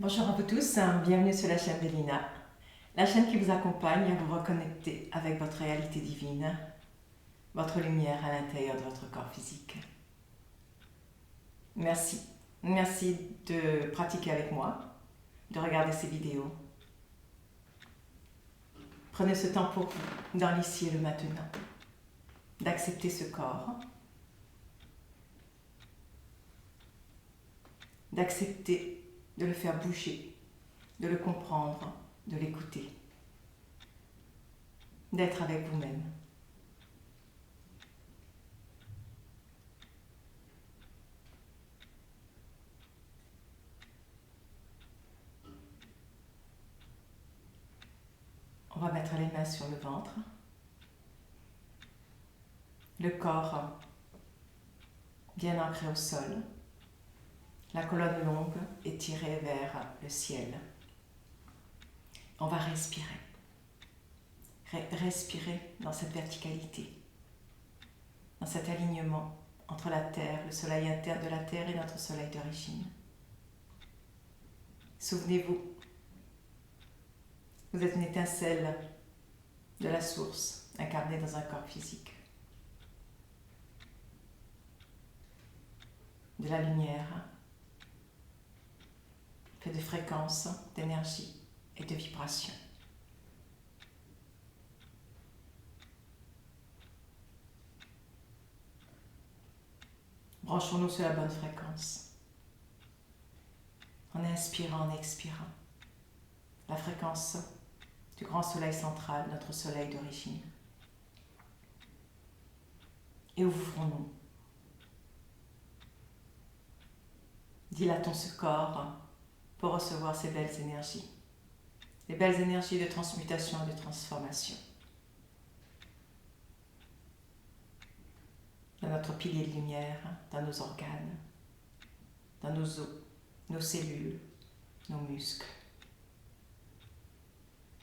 Bonjour à vous tous, bienvenue sur la chaîne d'Elina, la chaîne qui vous accompagne à vous reconnecter avec votre réalité divine, votre lumière à l'intérieur de votre corps physique. Merci de pratiquer avec moi, de regarder ces vidéos. Prenez ce temps pour vous, dans l'ici et le maintenant, d'accepter ce corps, d'accepter de le faire bouger, de le comprendre, de l'écouter, d'être avec vous-même. On va mettre les mains sur le ventre, le corps bien ancré au sol, la colonne longue étirée vers le ciel. On va respirer. Respirer dans cette verticalité, dans cet alignement entre la terre, le soleil interne de la terre et notre soleil d'origine. Souvenez-vous, vous êtes une étincelle de la source incarnée dans un corps physique. De la lumière, fait de fréquences, d'énergie et de vibrations. Branchons-nous sur la bonne fréquence. En inspirant, en expirant. La fréquence du grand soleil central, notre soleil d'origine. Et ouvrons-nous. Dilatons ce corps pour recevoir ces belles énergies. Les belles énergies de transmutation et de transformation. Dans notre pilier de lumière, dans nos organes, dans nos os, nos cellules, nos muscles,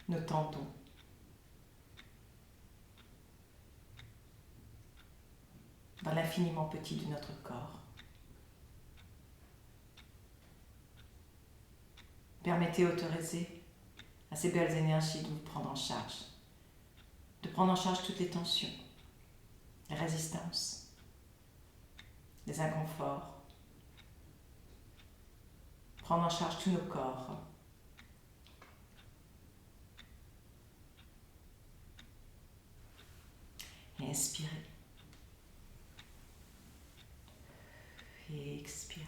nos tendons, dans l'infiniment petit de notre corps. Permettez, autorisez à ces belles énergies de vous prendre en charge, de prendre en charge toutes les tensions, les résistances, les inconforts, prendre en charge tous nos corps. Et inspirez. Et expirez.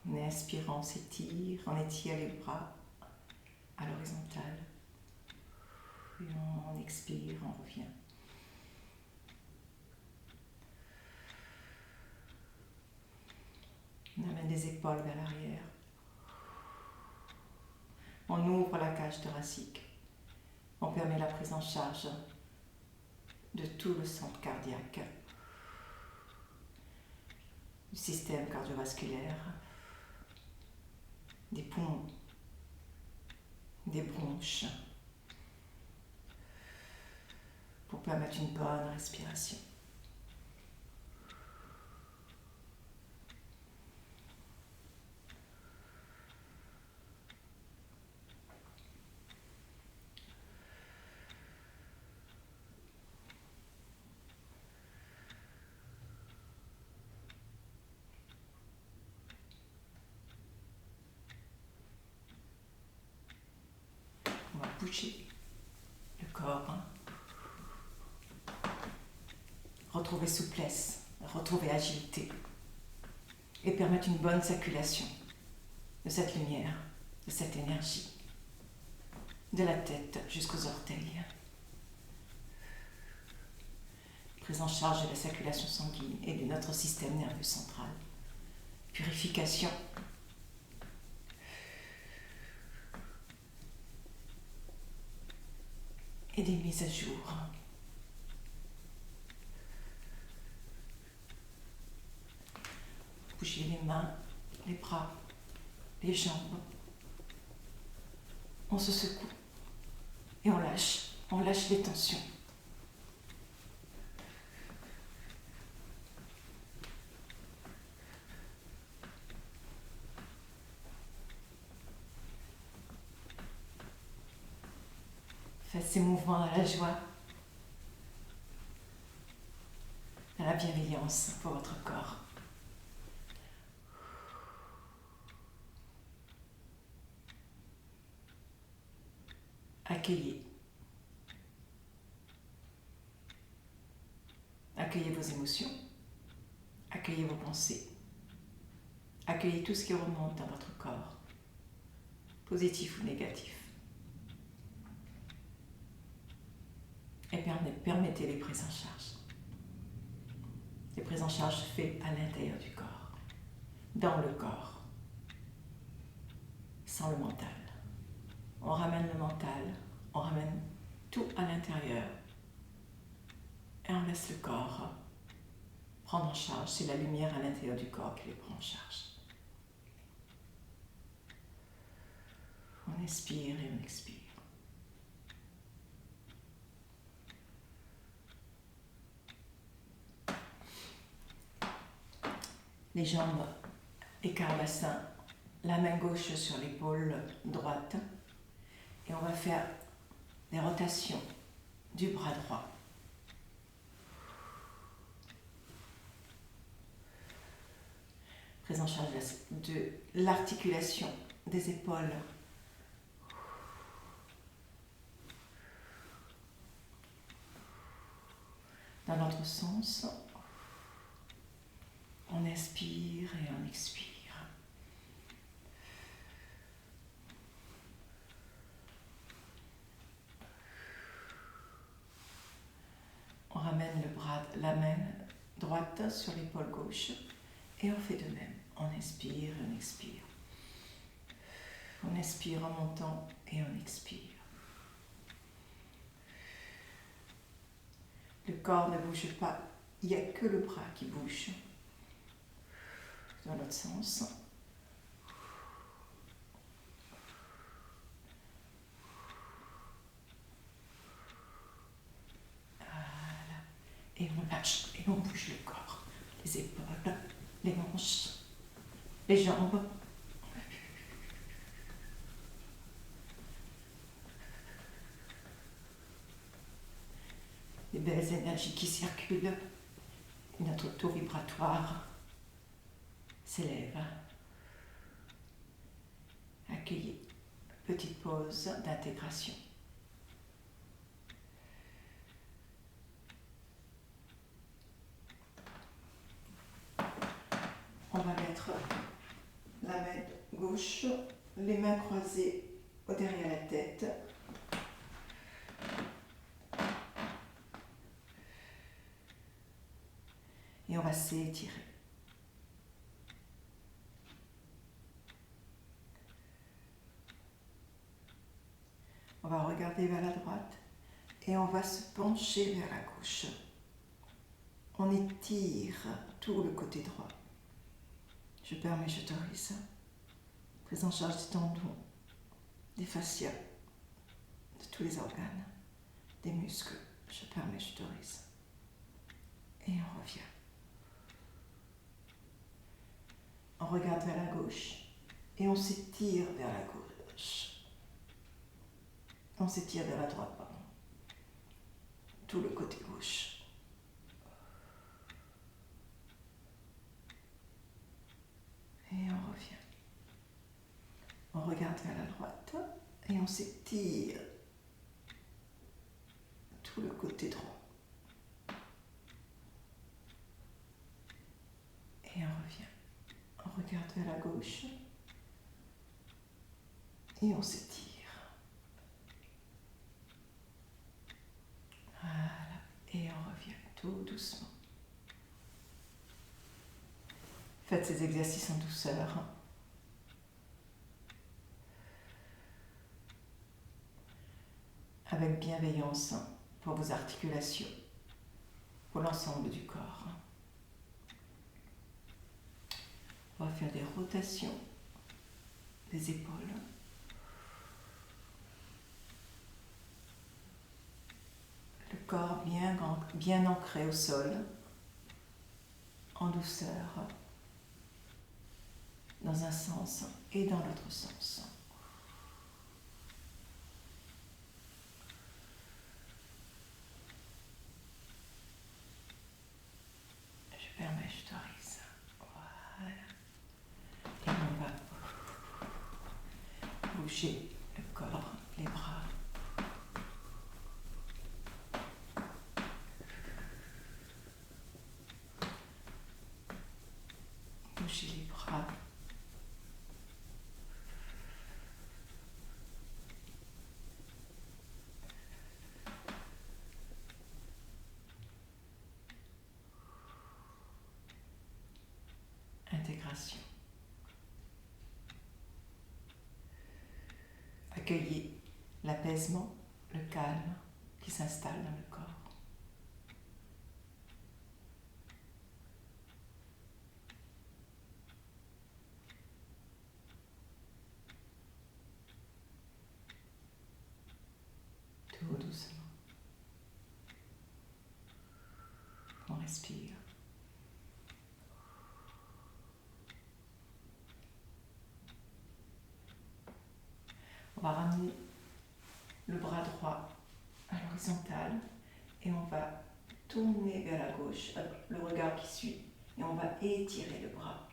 En inspirant, on s'étire, on étire les bras à l'horizontale. Puis on expire, on revient. On amène les épaules vers l'arrière. On ouvre la cage thoracique. On permet la prise en charge de tout le centre cardiaque, du système cardiovasculaire, des poumons, des bronches, pour permettre une bonne respiration. On va bouger le corps. Retrouver souplesse, retrouver agilité et permettre une bonne circulation de cette lumière, de cette énergie, de la tête jusqu'aux orteils. Prise en charge de la circulation sanguine et de notre système nerveux central. Purification. Et des mises à jour. Bougez les mains, les bras, les jambes, on se secoue et on lâche les tensions. Faites ces mouvements à la joie, à la bienveillance pour votre corps. Accueillez. Accueillez vos émotions. Accueillez vos pensées. Accueillez tout ce qui remonte dans votre corps, positif ou négatif. Et permettez les prises en charge. Les prises en charge faites à l'intérieur du corps, dans le corps, sans le mental. On ramène le mental, on ramène tout à l'intérieur et on laisse le corps prendre en charge. C'est la lumière à l'intérieur du corps qui les prend en charge. On inspire et on expire. Les jambes, écart bassin, la main gauche sur l'épaule droite. Et on va faire des rotations du bras droit. Prise en charge de l'articulation des épaules. Dans l'autre sens, on inspire et on expire. On ramène la main droite sur l'épaule gauche et on fait de même. On inspire et on expire. On inspire en montant et on expire. Le corps ne bouge pas, il n'y a que le bras qui bouge. Dans l'autre sens. Voilà. Et on lâche et on bouge le corps. Les épaules, les hanches, les jambes. Les belles énergies qui circulent. Notre taux vibratoire s'élève. Accueillez. Petite pause d'intégration. On va mettre la main gauche, les mains croisées derrière la tête. Et on va s'étirer. On va regarder vers la droite et on va se pencher vers la gauche. On étire tout le côté droit. Je permets, j'autorise. Prise en charge des tendons, des fascias, de tous les organes, des muscles. Je permets, j'autorise. Et on revient. On regarde vers la gauche et on s'étire vers la gauche. On s'étire vers la droite, pardon. Tout le côté gauche. Et on revient. On regarde vers la droite et on s'étire tout le côté droit. Et on revient. On regarde vers la gauche et on s'étire. Voilà. Et on revient tout doucement. Faites ces exercices en douceur. Avec bienveillance pour vos articulations, pour l'ensemble du corps. On va faire des rotations des épaules. corps bien ancré au sol, en douceur, dans un sens et dans l'autre sens. Je permets, je t'autorise. Voilà. Et on va bouger le corps, les bras. Bouger les bras. Intégration. Accueillez l'apaisement, le calme qui s'installe dans le corps. Tout doucement. On respire. On va ramener le bras droit à l'horizontale et on va tourner vers la gauche, le regard qui suit, et on va étirer le bras,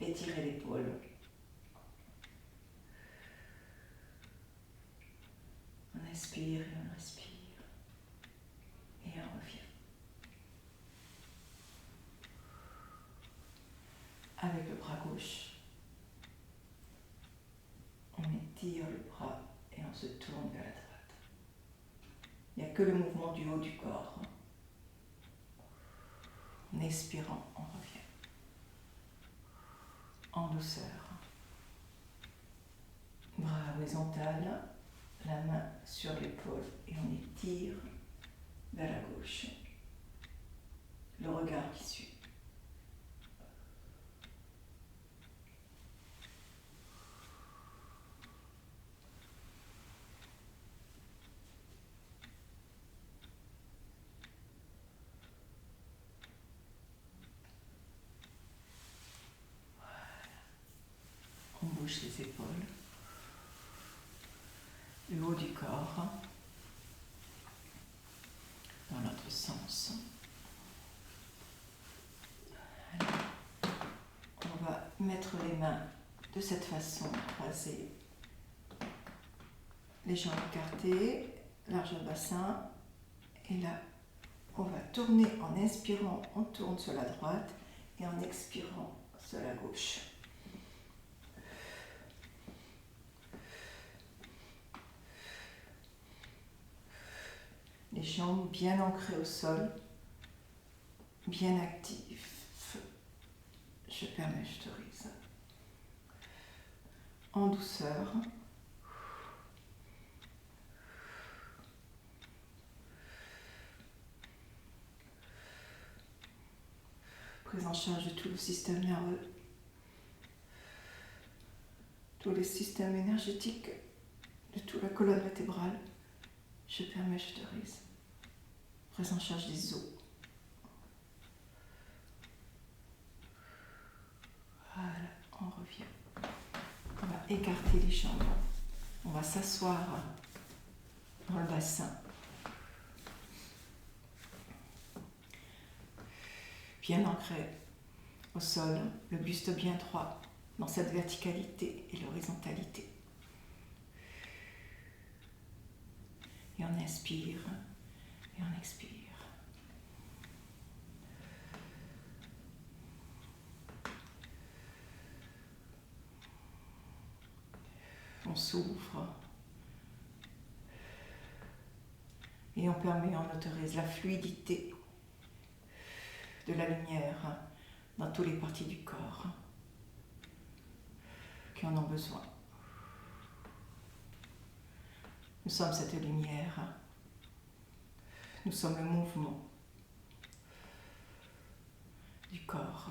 étirer l'épaule. On inspire et on respire et on revient. Avec le bras gauche, on étire le bras et on se tourne vers la droite. Il n'y a que le mouvement du haut du corps. En expirant, on revient. En douceur. Bras horizontal, la main sur l'épaule et on étire vers la gauche. Le regard qui suit. On bouge les épaules, le haut du corps, dans l'autre sens. Alors, on va mettre les mains de cette façon, croisées, les jambes écartées, large bassin, et là, on va tourner en inspirant, on tourne sur la droite, et en expirant sur la gauche. Les jambes bien ancrées au sol, bien actives. Je permets, je t'autorise. En douceur. Prise en charge de tout le système nerveux, tous les systèmes énergétiques, de toute la colonne vertébrale. Je permets, je t'autorise. Prise en charge des os. Voilà, on revient. On va écarter les jambes. On va s'asseoir dans le bassin. Bien ancré au sol, le buste bien droit dans cette verticalité et l'horizontalité. Et on inspire et on expire. On s'ouvre et on permet, on autorise la fluidité de la lumière dans toutes les parties du corps qui en ont besoin. Nous sommes cette lumière, nous sommes le mouvement du corps,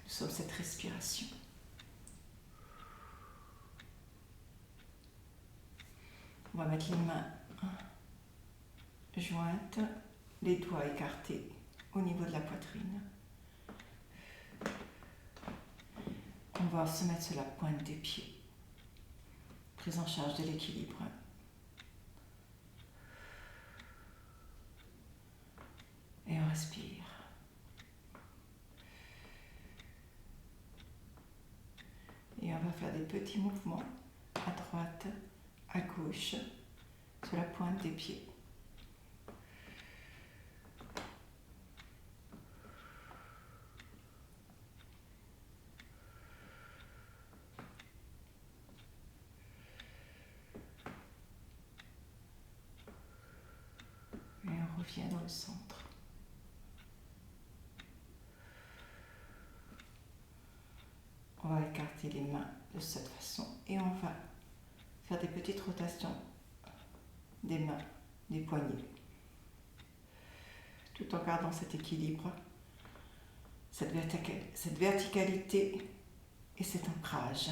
nous sommes cette respiration. On va mettre les mains jointes, les doigts écartés au niveau de la poitrine. On va se mettre sur la pointe des pieds. Prise en charge de l'équilibre. Et on respire. Et on va faire des petits mouvements à droite, à gauche, sur la pointe des pieds. Et on revient dans le centre. On va écarter les mains de cette façon et on va faire des petites rotations des mains, des poignets, tout en gardant cet équilibre, cette verticalité et cet ancrage.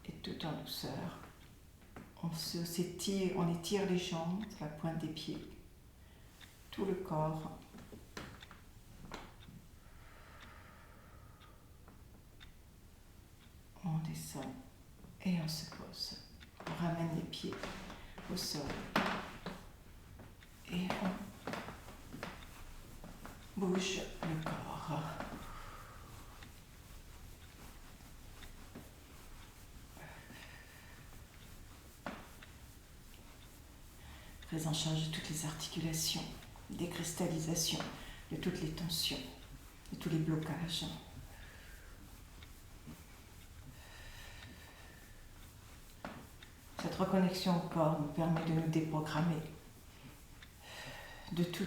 Et tout en douceur, on étire les jambes sur la pointe des pieds, tout le corps. On descend et on se pose. On ramène les pieds au sol et on bouge le corps. Prise en charge de toutes les articulations, décristallisation de toutes les tensions, de tous les blocages. Cette reconnexion au corps nous permet de nous déprogrammer de tous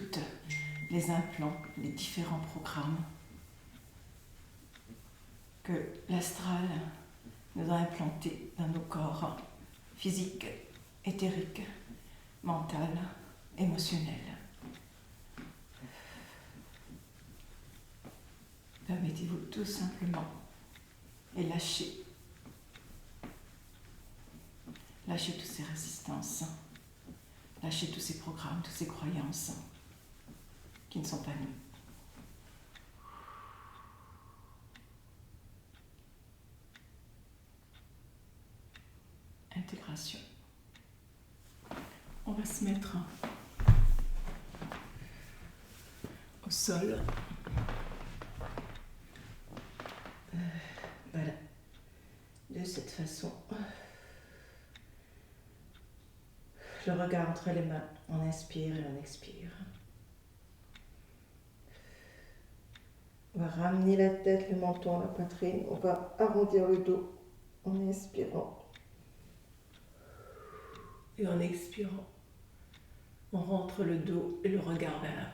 les implants, les différents programmes que l'astral nous a implantés dans nos corps physiques, éthériques, mental, émotionnel. Permettez-vous tout simplement et lâchez toutes ces résistances, lâchez tous ces programmes, toutes ces croyances qui ne sont pas nous. Intégration. On va se mettre au sol. Voilà. De cette façon. Le regard entre les mains. On inspire et on expire. On va ramener la tête, le menton, la poitrine. On va arrondir le dos en inspirant. Et en expirant, on rentre le dos et le regard vers l'avant.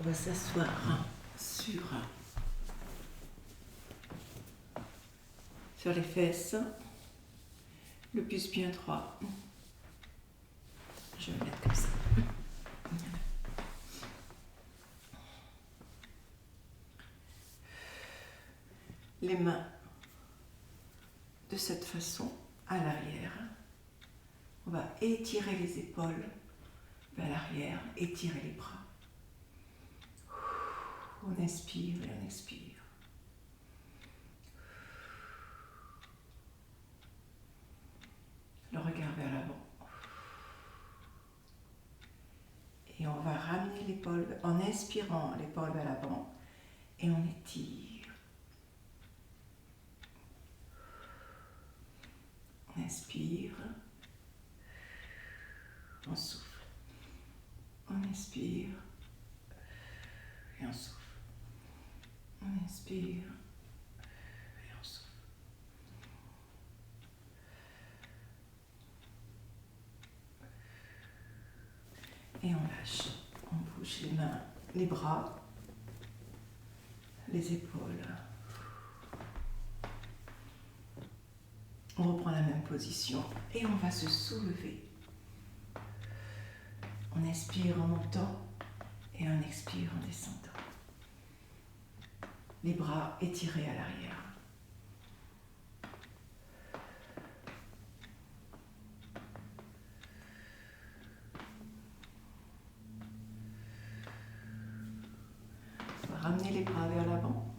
On va s'asseoir sur les fesses, le buste bien droit. Je vais le mettre comme ça. Les mains de cette façon à l'arrière. On va étirer les épaules vers l'arrière, étirer les bras. On inspire et on expire. Le regard vers l'avant. Et on va ramener l'épaule en inspirant l'épaule vers l'avant et on étire. On inspire. On souffle. On inspire et on souffle. On inspire et on souffle. relâche. On bouge les mains, les bras, les épaules. On reprend la même position et on va se soulever. On inspire en montant et on expire en descendant. Les bras étirés à l'arrière. On va ramener les bras vers l'avant.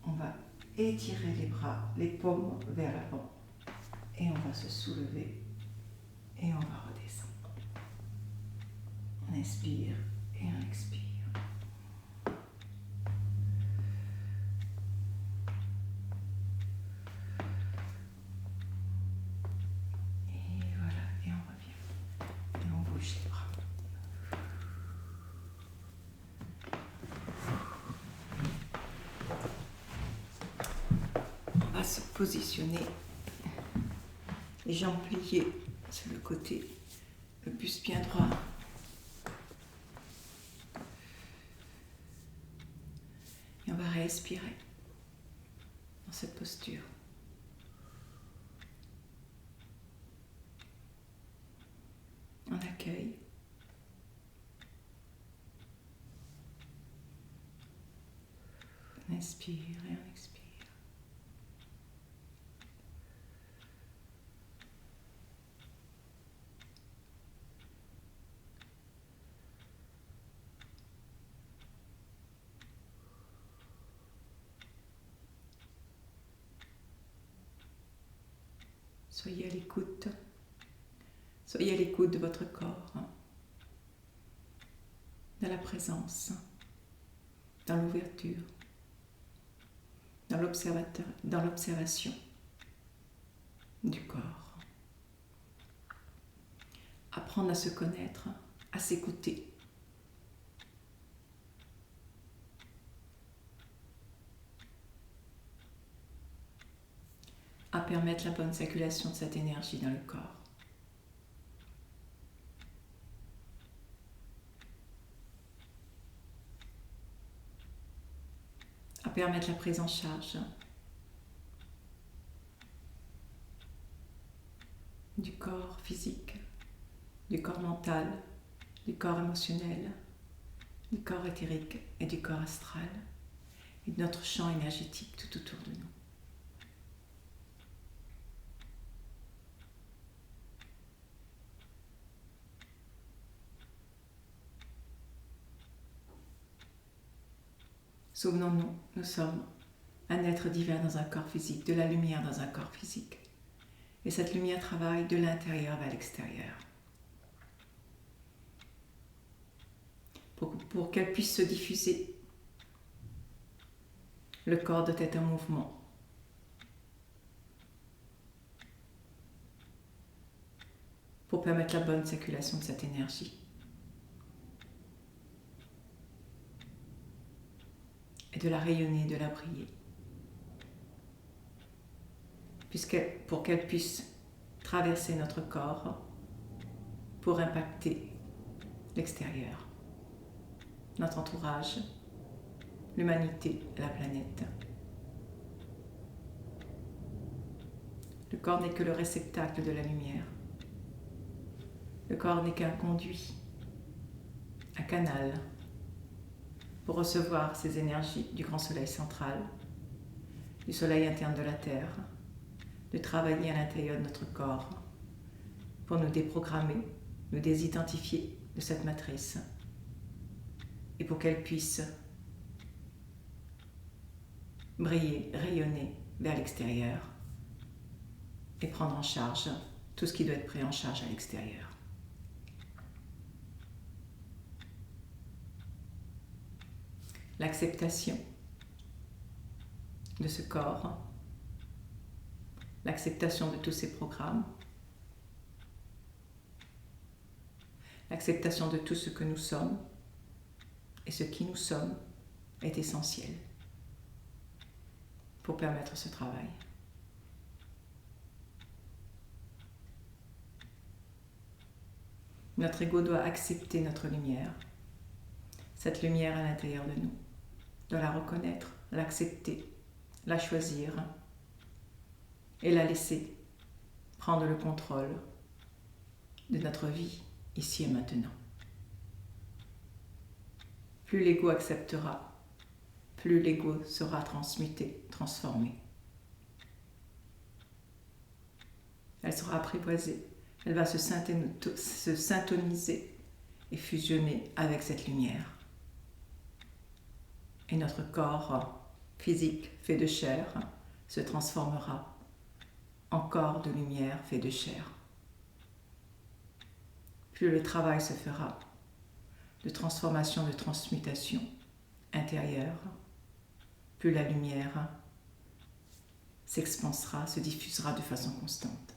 On va étirer les bras, les paumes vers l'avant. Et on va se soulever et on va redescendre. On inspire et on expire. Et voilà, et on revient. Et on bouge les bras. On va se positionner. Les jambes pliées sur le côté, le buste bien droit. Et on va respirer dans cette posture. On accueille. On inspire et on expire. Soyez à l'écoute. Soyez à l'écoute de votre corps, dans la présence, dans l'ouverture, dans l'observation du corps. Apprendre à se connaître, à s'écouter. À permettre la bonne circulation de cette énergie dans le corps. À permettre la prise en charge du corps physique, du corps mental, du corps émotionnel, du corps éthérique et du corps astral et de notre champ énergétique tout autour de nous. Souvenons-nous, nous sommes un être divin dans un corps physique, de la lumière dans un corps physique. Et cette lumière travaille de l'intérieur vers l'extérieur. Pour qu'elle puisse se diffuser, le corps doit être en mouvement. Pour permettre la bonne circulation de cette énergie. Et de la rayonner, de la briller. Pour qu'elle puisse traverser notre corps pour impacter l'extérieur, notre entourage, l'humanité, la planète. Le corps n'est que le réceptacle de la lumière. Le corps n'est qu'un conduit, un canal pour recevoir ces énergies du grand soleil central, du soleil interne de la Terre, de travailler à l'intérieur de notre corps pour nous déprogrammer, nous désidentifier de cette matrice et pour qu'elle puisse briller, rayonner vers l'extérieur et prendre en charge tout ce qui doit être pris en charge à l'extérieur. L'acceptation de ce corps, l'acceptation de tous ces programmes, l'acceptation de tout ce que nous sommes et ce qui nous sommes est essentiel pour permettre ce travail. Notre ego doit accepter notre lumière, cette lumière à l'intérieur de nous, doit la reconnaître, l'accepter, la choisir et la laisser prendre le contrôle de notre vie ici et maintenant. Plus l'ego acceptera, plus l'ego sera transmuté, transformé. Elle sera apprivoisée, elle va se syntoniser et fusionner avec cette lumière. Et notre corps physique fait de chair se transformera en corps de lumière fait de chair. Plus le travail se fera de transformation, de transmutation intérieure, plus la lumière s'expansera, se diffusera de façon constante.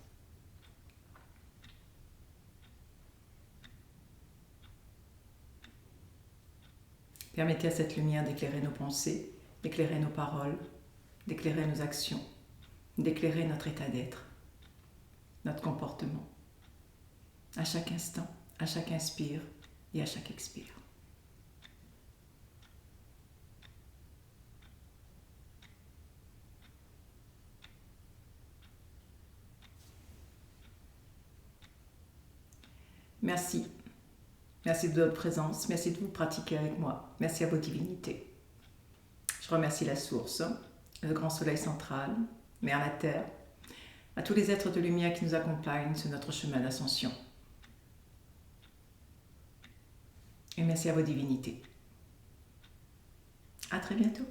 Permettez à cette lumière d'éclairer nos pensées, d'éclairer nos paroles, d'éclairer nos actions, d'éclairer notre état d'être, notre comportement, à chaque instant, à chaque inspire et à chaque expire. Merci. Merci de votre présence, merci de vous pratiquer avec moi, merci à vos divinités. Je remercie la source, le grand soleil central, Mère la Terre, à tous les êtres de lumière qui nous accompagnent sur notre chemin d'ascension. Et merci à vos divinités. À très bientôt.